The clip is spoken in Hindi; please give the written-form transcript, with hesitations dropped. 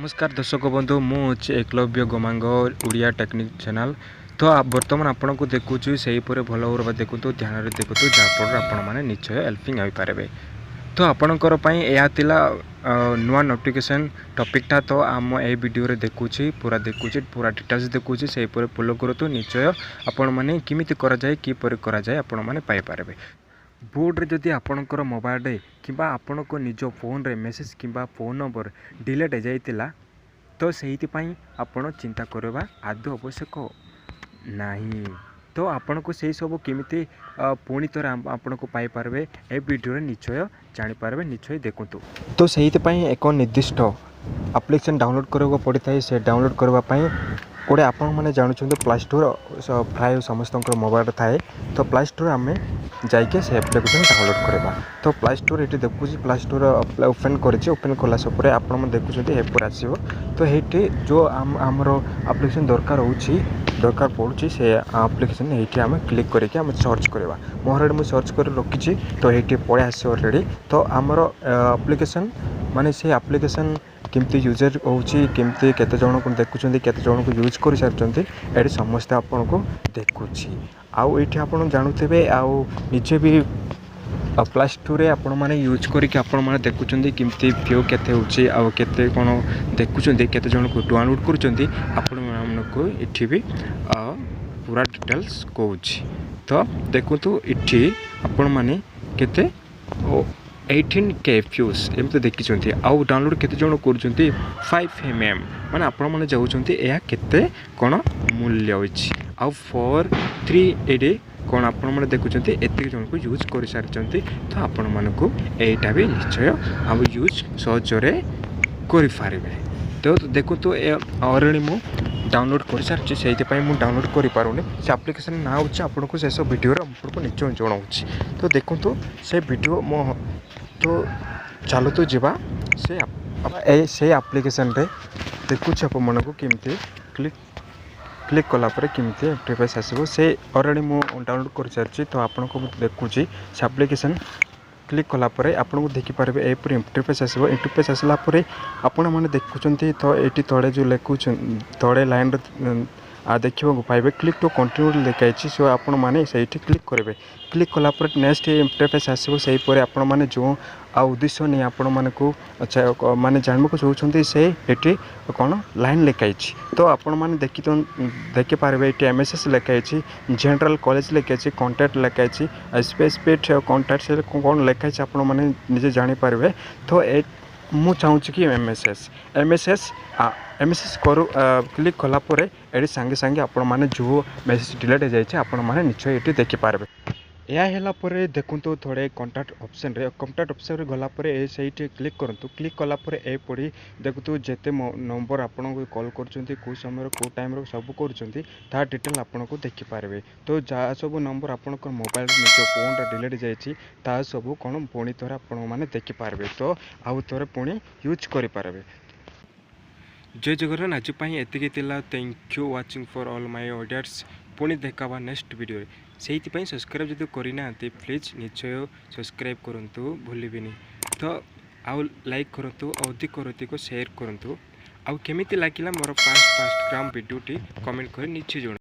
नमस्कार दर्शक बंधु मुझे एकलव्य गोमांग उड़िया टेक्निक चैनल। तो बर्तमान आपन को देखुछु से भल भाव देखु ध्यान देखु जहाँफल आपण मैंने निश्चय हेल्पिंग हो पारे। तो आपणकर नुआ नोटिफिकेशन टॉपिकटा तो आम ए वीडियो देखुची पूरा डिटेल्स देखुची से फॉलो करूँ निश्चय आपण मैंने किमिति करा जाए किपर करा जाए आपण मैंने पाई पारे। बोर्ड रे जदि आपणकर मोबाइल रे किंबा आपण को निज फोन रे मेसेज किंबा फोन नंबर डिलीट हो जाइतिला तो सेहिति पई आपण चिंता करबा आदौ आवश्यक नहीं। तो आपण को से सब केमिति पुणी थर आपण को पाई पारबे ए वीडियो रे निश्चय जानि पारबे, निश्चय देखंतु। तो सेहिति पई एक निर्दिष्ट एप्लिकेशन डाउनलोड करबा पड़ता से डाउनलोड करबा पई गोटे आपण मैंने जानते प्ले स्टोर प्राय समस्त मोबाइल थाए। तो प्ले स्टोर आम जाइए से एप्लिकेशन डाउनलोड करवा। तो प्ले स्टोर ये देखुँ प्ले स्टोर ओपन कर ओपन कला सपर आप देखुं एपर आसो। तो ये जो आमर एप्लिकेशन दरकार पड़ुची से एप्लिकेशन ये आम क्लिक करके आम सर्च करवा। मोहर मुझे सर्च कर रखी तो ये पड़े आस अलरेडी। तो आमर एप्लिकेशन माने से एप्लिकेशन केमती यूजर होची केमती केते जण को देखुछंती केते जण को यूज कर सारचंती एडी समस्त आपन को देखुची। आउ एठी आपन जानुथिबे आउ निजे भी प्ले स्टोर रे आपण माने यूज करके आपण माने देखुछंती केमती व्यू केते होची आउ केते कोन देखुछंती केते जण को डाउनलोड करचंती आपण माने को एठी भी पूरा डिटेल्स कहूची। तो देखुतु एठी आपण माने केते 18K व्यूज एमती देखी आउ डाउनलोड केते जण कर 5 mm माने आपण माने जाउछंती एया केते कोन मूल्य होछि आउ 438 कोन आपण माने देखुछंती एते जण को यूज कर सारचंती। तो आपण माने को एटा भी निश्चय आउ यूज सहजरे करि पारिबे। तो देखो तो ऑलरेडी मु डाउनलोड कर सारछि से डाउनलोड करि पारुनी से एप्लिकेशन ना होछि आपण को से सब वीडियो रे आपण को निश्चय जणाउछि। तो देखो तो से वीडियो मो तो चलो तो जीवा से एप्लिकेशन रे देखुछि आप मन को केमती क्लिक कला पर केमती इंटरफेस आसबो से ऑलरेडी मु डाउनलोड कर सारछि। तो आपण को देखुछि से एप्लिकेशन क्लिक कला पर आपण को देखि पारबे ए पर इंटरफेस आसबो। इंटरफेस आसला पर आपण माने देखुछंती तो एटी तळे जो लेखुछ तळे लाइन देखा पाइबे क्लिक टू कंटिन्यू लिखाई। सो आपण मैंने से क्लिक करेंगे। क्लिक कला पर नेक्स्ट इंटरफेस आसो से आपण मैंने जो उद्देश्य नहीं आपण मान को अच्छा माने जानबो को चाहते से ये कौन लाइन लिखाई। तो आपण मैंने देखि पारे ये MSS लिखाई जनरल कॉलेज लिखाई कॉन्टैक्ट लिखाई स्पेसिफिक कॉन्टैक्ट से कौन लिखाई आपण मैंने निजे जानी पारे। तो मु चाहूँ कि MSS करू क्लिक कला पर ये सांगे सांगे आपण मैंने जो मेसेज डिलीट हो जाए आपण मैंने निश्चय ये देखिपारे। यह है देखूँ थोड़े कॉन्टैक्ट ऑप्शन रे गला से क्लिक करूँ। क्लिक कला ए पड़ी देखु जिते नंबर आपन को कॉल कर कौ समय कौ टाइम सब कर डिटेल आपन को देखिपारे। तो जहाँ सब नंबर आपन मोबाइल निज फोन डिलीट जाए सब कौन पुणी थोड़े आपण मैंने देखिपारे। तो आउ थे पुणी यूज करें। जय जगन्नाथ आज एतिकी thank you watching for all my audience. पुणी देखा नेक्स्ट वीडियो से सब्सक्राइब जब करना प्लीज निश्चय सब्सक्राइब करूँ भूलिबिनी। तो आउ लाइक करूँ अधिक शेयर करूँ आउ केमिति लागिला मोर फास्ट ग्राम वीडियोटी कमेंट कर निश्चय जणाइबे।